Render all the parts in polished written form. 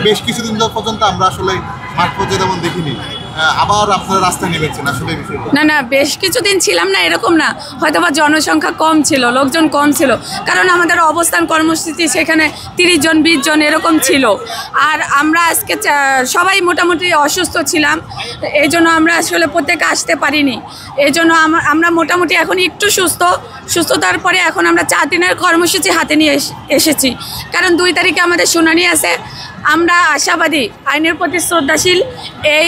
বেশ কিছুদিন পর্যন্ত আমরা আসলে মাঠ পর্যায়ে তেমন দেখিনি, আবার আপনারা রাস্তায় নেমেছেন, আসলে না না, বেশ কিছুদিন ছিলাম না এরকম না, হয়তোবা জনসংখ্যা কম ছিল, লোকজন কম ছিল, কারণ আমাদের অবস্থান কর্মসূচি সেখানে 30 জন 20 জন এরকম ছিল। আর আমরা আজকে সবাই মোটামুটি অসুস্থ ছিলাম, এই জন্য আমরা আসলে প্রত্যেকে আসতে পারিনি। এই জন্য আমরা মোটামুটি এখন একটু সুস্থতার পরে এখন আমরা 4 দিনের কর্মসূচি হাতে নিয়ে এসেছি, কারণ 2 তারিখে আমাদের শুনানি আছে। আমরা আশাবাদী, আইনের প্রতি শ্রদ্ধাশীল। এই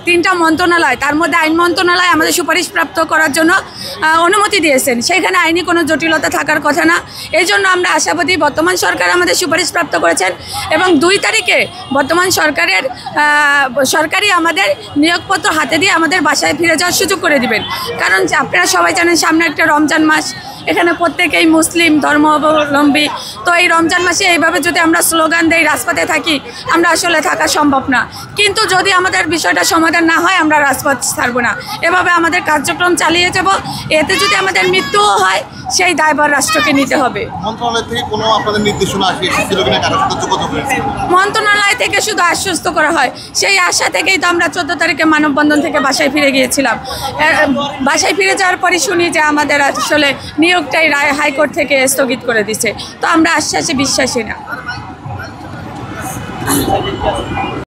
3টা মন্ত্রণালয়, তার মধ্যে আইন মন্ত্রণালয় আমাদের সুপারিশ প্রাপ্ত করার জন্য অনুমতি দিয়েছেন, সেখানে আইনি কোনো জটিলতা থাকার কথা না। এই জন্য আমরা আশাবাদী, বর্তমান সরকার আমাদের সুপারিশ প্রাপ্ত করেছেন এবং 2 তারিখে বর্তমান সরকারই আমাদের নিয়োগপত্র হাতে দিয়ে আমাদের বাসায় ফিরে যাওয়ার সুযোগ করে দিবেন। কারণ আপনারা সবাই জানেন সামনে একটা রমজান মাস, এখানে প্রত্যেকেই মুসলিম ধর্মাবলম্বী। তো এই রমজান মাসে এইভাবে যদি আমরা স্লোগান দেই, রাজপথে থাকি, আমরা আসলে থাকা সম্ভব না। কিন্তু যদি আমাদের বিষয়টা সমাধান না হয়, আমরা রাজপথ ছাড়ব না, এভাবে আমাদের কার্যক্রম চালিয়ে যাব। এতে যদি আমাদের মৃত্যুও হয়, সেই দায়ভার রাষ্ট্রকে নিতে হবে। মন্ত্রণালয় থেকে কোনো আপনাদের নির্দেশনা এসেছিল কিনা, কারোর সাথে যোগাযোগ হয়েছে? মন্ত্রণালয় থেকে শুধু আশ্বস্ত করা হয়, সেই আশা থেকেই তো আমরা 14 তারিখে মানববন্ধন থেকে বাসায় ফিরে গিয়েছিলাম। বাসায় ফিরে যাওয়ার পরই শুনি যে আমাদের আসলে নিয়োগটাই হাইকোর্ট থেকে স্থগিত করে দিচ্ছে। তো আমরা আশ্বাসে বিশ্বাসী না।